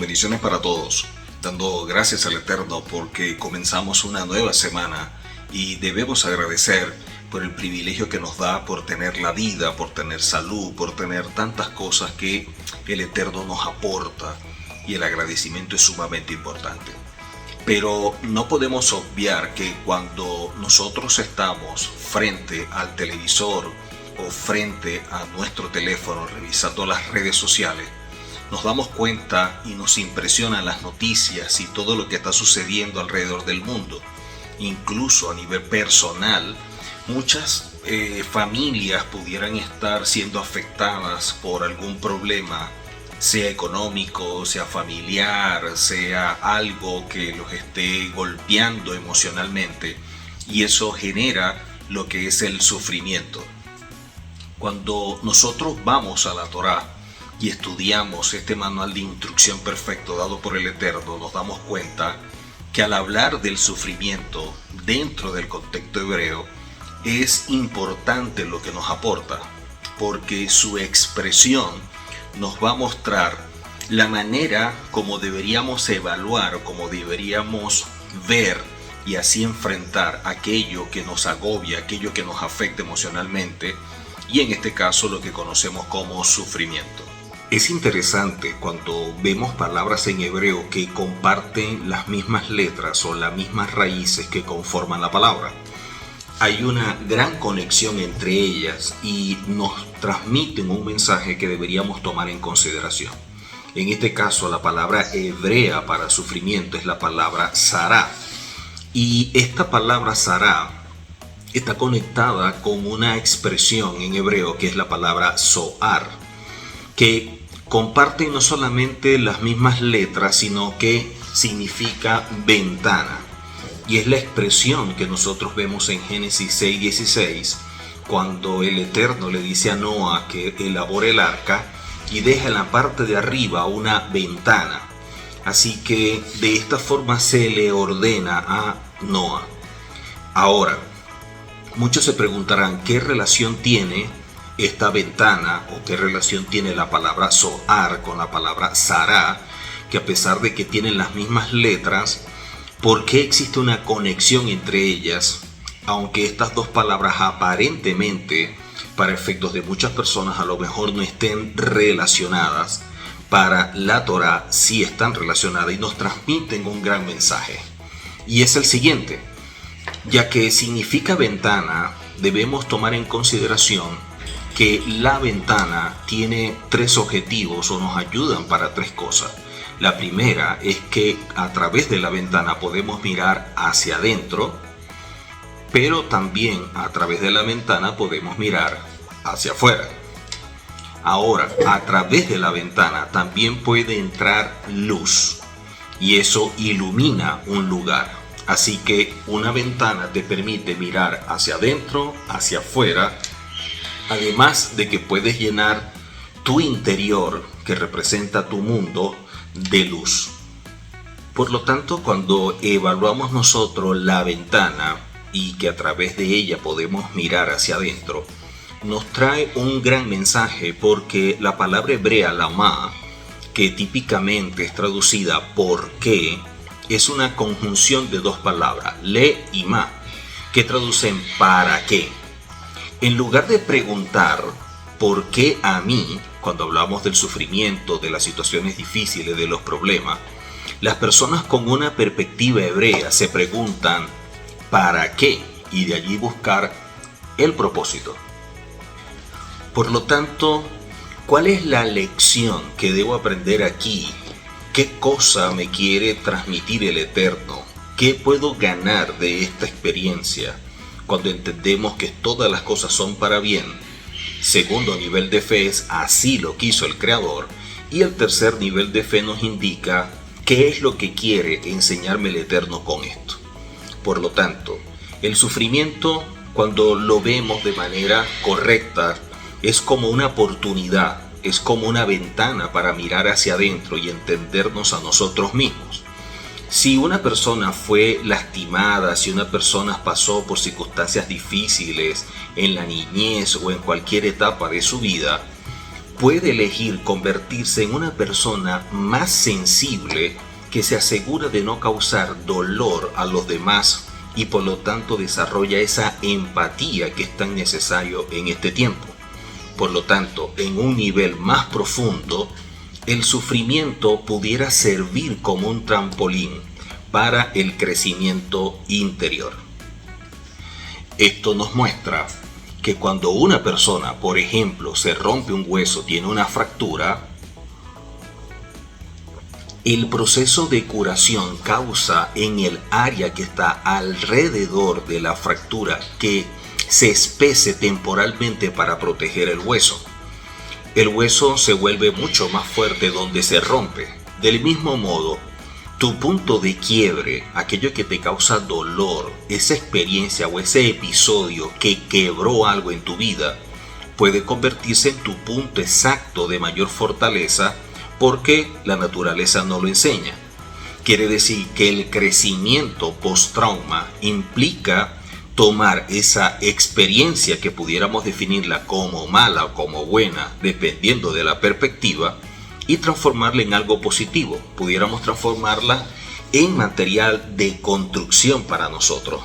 bendiciones para todos, dando gracias al Eterno porque comenzamos una nueva semana y debemos agradecer por el privilegio que nos da por tener la vida, por tener salud, por tener tantas cosas que el Eterno nos aporta, y el agradecimiento es sumamente importante. Pero no podemos obviar que cuando nosotros estamos frente al televisor o frente a nuestro teléfono revisando las redes sociales, nos damos cuenta y nos impresionan las noticias y todo lo que está sucediendo alrededor del mundo. Incluso a nivel personal, muchas familias pudieran estar siendo afectadas por algún problema, sea económico, sea familiar, sea algo que los esté golpeando emocionalmente, y eso genera lo que es el sufrimiento. Cuando nosotros vamos a la Torá y estudiamos este manual de instrucción perfecto dado por el Eterno, nos damos cuenta que al hablar del sufrimiento dentro del contexto hebreo es importante lo que nos aporta, porque su expresión nos va a mostrar la manera como deberíamos evaluar, como deberíamos ver y así enfrentar aquello que nos agobia, aquello que nos afecta emocionalmente, y en este caso lo que conocemos como sufrimiento. Es interesante cuando vemos palabras en hebreo que comparten las mismas letras o las mismas raíces que conforman la palabra. Hay una gran conexión entre ellas y nos transmiten un mensaje que deberíamos tomar en consideración. En este caso, la palabra hebrea para sufrimiento es la palabra sará. Y esta palabra sará está conectada con una expresión en hebreo que es la palabra zoar, que comparten no solamente las mismas letras, sino que significa ventana. Y es la expresión que nosotros vemos en Génesis 6:16, cuando el Eterno le dice a Noah que elabore el arca y deja en la parte de arriba una ventana. Así que de esta forma se le ordena a Noah. Ahora, muchos se preguntarán qué relación tiene esta ventana o qué relación tiene la palabra zoar con la palabra sará, que a pesar de que tienen las mismas letras, ¿por qué existe una conexión entre ellas? Aunque estas dos palabras aparentemente, para efectos de muchas personas, a lo mejor no estén relacionadas, para la Torá sí están relacionadas y nos transmiten un gran mensaje. Y es el siguiente: ya que significa ventana, debemos tomar en consideración que la ventana tiene tres objetivos o nos ayudan para tres cosas. La primera es que a través de la ventana podemos mirar hacia adentro, pero también a través de la ventana podemos mirar hacia afuera. Ahora, a través de la ventana también puede entrar luz y eso ilumina un lugar. Así que una ventana te permite mirar hacia adentro, hacia afuera, además de que puedes llenar tu interior, que representa tu mundo, de luz. Por lo tanto, cuando evaluamos nosotros la ventana y que a través de ella podemos mirar hacia adentro, nos trae un gran mensaje, porque la palabra hebrea lamá, que típicamente es traducida por qué, es una conjunción de dos palabras, le y ma, que traducen para qué. En lugar de preguntar ¿por qué a mí? Cuando hablamos del sufrimiento, de las situaciones difíciles, de los problemas, las personas con una perspectiva hebrea se preguntan ¿para qué? Y de allí buscar el propósito. Por lo tanto, ¿cuál es la lección que debo aprender aquí? ¿Qué cosa me quiere transmitir el Eterno? ¿Qué puedo ganar de esta experiencia cuando entendemos que todas las cosas son para bien? Segundo nivel de fe es así lo quiso el Creador. Y el tercer nivel de fe nos indica qué es lo que quiere enseñarme el Eterno con esto. Por lo tanto, el sufrimiento, cuando lo vemos de manera correcta, es como una oportunidad, es como una ventana para mirar hacia adentro y entendernos a nosotros mismos. Si una persona fue lastimada, si una persona pasó por circunstancias difíciles en la niñez o en cualquier etapa de su vida, puede elegir convertirse en una persona más sensible que se asegura de no causar dolor a los demás y por lo tanto desarrolla esa empatía que es tan necesario en este tiempo. Por lo tanto, en un nivel más profundo, el sufrimiento pudiera servir como un trampolín para el crecimiento interior. Esto nos muestra que cuando una persona, por ejemplo, se rompe un hueso, tiene una fractura, el proceso de curación causa en el área que está alrededor de la fractura que se espese temporalmente para proteger el hueso. El hueso se vuelve mucho más fuerte donde se rompe. Del mismo modo, tu punto de quiebre, aquello que te causa dolor, esa experiencia o ese episodio que quebró algo en tu vida, puede convertirse en tu punto exacto de mayor fortaleza porque la naturaleza no lo enseña. Quiere decir que el crecimiento post-trauma implica tomar esa experiencia que pudiéramos definirla como mala o como buena, dependiendo de la perspectiva, y transformarla en algo positivo. Pudiéramos transformarla en material de construcción para nosotros.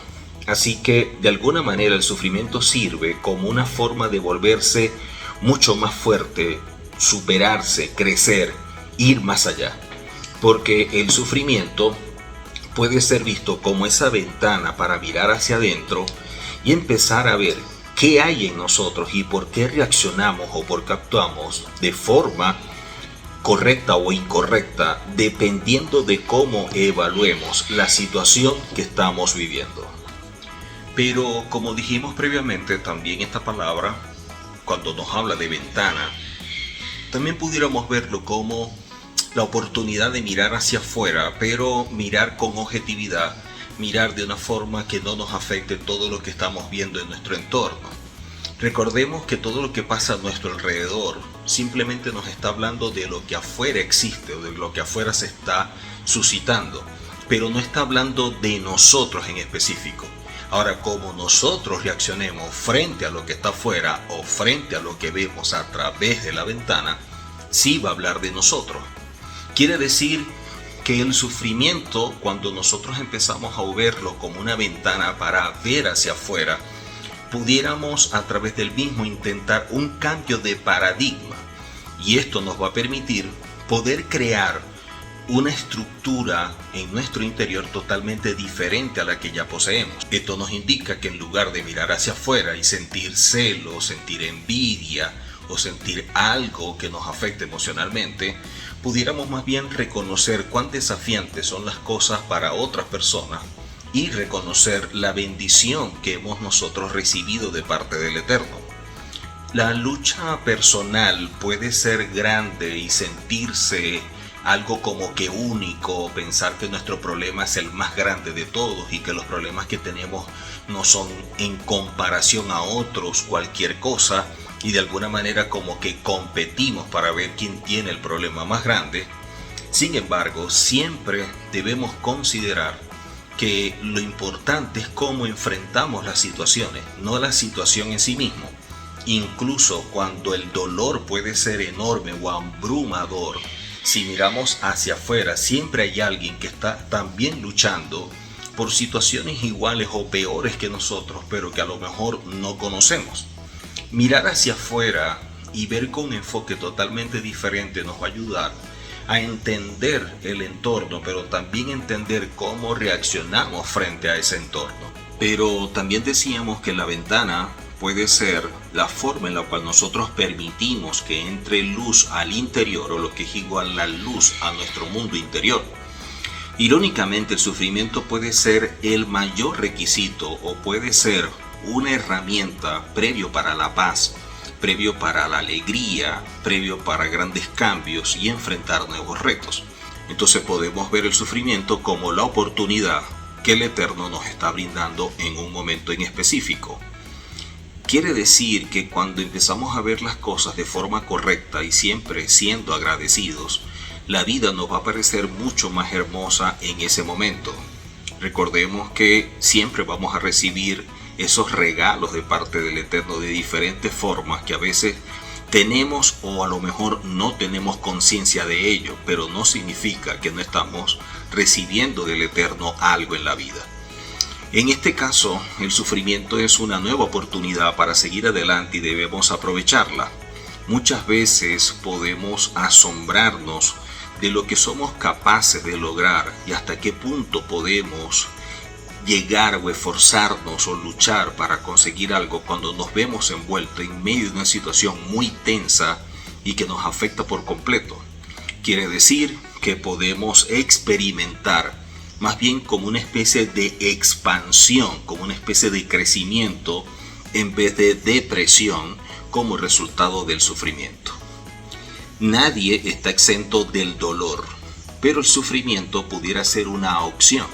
Así que de alguna manera el sufrimiento sirve como una forma de volverse mucho más fuerte, superarse, crecer, ir más allá. Porque el sufrimiento puede ser visto como esa ventana para mirar hacia adentro y empezar a ver qué hay en nosotros y por qué reaccionamos o por qué actuamos de forma correcta o incorrecta, dependiendo de cómo evaluemos la situación que estamos viviendo. Pero como dijimos previamente, también esta palabra, cuando nos habla de ventana, también pudiéramos verlo como la oportunidad de mirar hacia afuera, pero mirar con objetividad, mirar de una forma que no nos afecte todo lo que estamos viendo en nuestro entorno. Recordemos que todo lo que pasa a nuestro alrededor simplemente nos está hablando de lo que afuera existe o de lo que afuera se está suscitando, pero no está hablando de nosotros en específico. Ahora, como nosotros reaccionemos frente a lo que está afuera o frente a lo que vemos a través de la ventana, sí va a hablar de nosotros. Quiere decir que el sufrimiento, cuando nosotros empezamos a verlo como una ventana para ver hacia afuera, pudiéramos a través del mismo intentar un cambio de paradigma, y esto nos va a permitir poder crear una estructura en nuestro interior totalmente diferente a la que ya poseemos. Esto nos indica que en lugar de mirar hacia afuera y sentir celos, sentir envidia o sentir algo que nos afecte emocionalmente, pudiéramos más bien reconocer cuán desafiantes son las cosas para otras personas y reconocer la bendición que hemos nosotros recibido de parte del Eterno. La lucha personal puede ser grande y sentirse algo como que único, pensar que nuestro problema es el más grande de todos y que los problemas que tenemos no son en comparación a otros cualquier cosa, y de alguna manera como que competimos para ver quién tiene el problema más grande. Sin embargo, siempre debemos considerar que lo importante es cómo enfrentamos las situaciones, no la situación en sí mismo. Incluso cuando el dolor puede ser enorme o abrumador, si miramos hacia afuera, siempre hay alguien que está también luchando por situaciones iguales o peores que nosotros, pero que a lo mejor no conocemos. Mirar hacia afuera y ver con un enfoque totalmente diferente nos va a ayudar a entender el entorno, pero también entender cómo reaccionamos frente a ese entorno. Pero también decíamos que la ventana puede ser la forma en la cual nosotros permitimos que entre luz al interior, o lo que es igual la luz a nuestro mundo interior. Irónicamente, el sufrimiento puede ser el mayor requisito o puede ser una herramienta previo para la paz, previo para la alegría, previo para grandes cambios y enfrentar nuevos retos. Entonces podemos ver el sufrimiento como la oportunidad que el Eterno nos está brindando en un momento en específico. Quiere decir que cuando empezamos a ver las cosas de forma correcta y siempre siendo agradecidos, la vida nos va a parecer mucho más hermosa en ese momento. Recordemos que siempre vamos a recibir esos regalos de parte del Eterno de diferentes formas que a veces Tenemos o a lo mejor no tenemos conciencia de ello, pero no significa que no estamos recibiendo del Eterno algo en la vida. En este caso, el sufrimiento es una nueva oportunidad para seguir adelante y debemos aprovecharla. Muchas veces podemos asombrarnos de lo que somos capaces de lograr y hasta qué punto podemos llegar o esforzarnos o luchar para conseguir algo cuando nos vemos envueltos en medio de una situación muy tensa y que nos afecta por completo. Quiere decir que podemos experimentar más bien como una especie de expansión, como una especie de crecimiento en vez de depresión como resultado del sufrimiento. Nadie está exento del dolor, pero el sufrimiento pudiera ser una opción.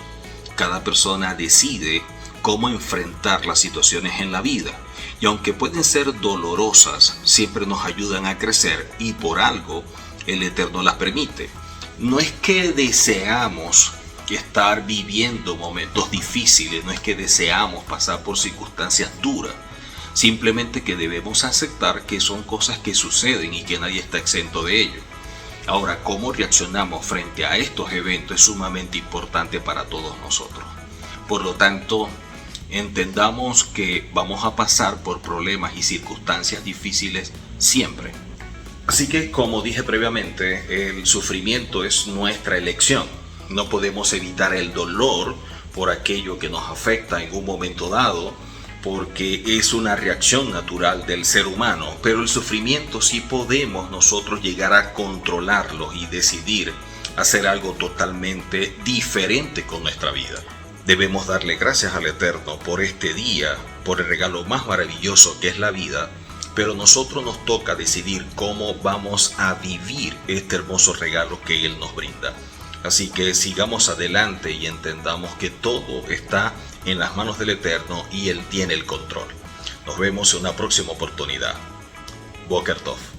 Cada persona decide cómo enfrentar las situaciones en la vida, y aunque pueden ser dolorosas, siempre nos ayudan a crecer y por algo el Eterno las permite. No es que deseamos estar viviendo momentos difíciles, no es que deseamos pasar por circunstancias duras, simplemente que debemos aceptar que son cosas que suceden y que nadie está exento de ello. Ahora, cómo reaccionamos frente a estos eventos es sumamente importante para todos nosotros. Por lo tanto, entendamos que vamos a pasar por problemas y circunstancias difíciles siempre. Así que, como dije previamente, el sufrimiento es nuestra elección. No podemos evitar el dolor por aquello que nos afecta en un momento dado, porque es una reacción natural del ser humano, pero el sufrimiento sí podemos nosotros llegar a controlarlo y decidir hacer algo totalmente diferente con nuestra vida. Debemos darle gracias al Eterno por este día, por el regalo más maravilloso que es la vida, pero nosotros nos toca decidir cómo vamos a vivir este hermoso regalo que Él nos brinda. Así que sigamos adelante y entendamos que todo está en las manos del Eterno y Él tiene el control. Nos vemos en una próxima oportunidad. Boker Tov.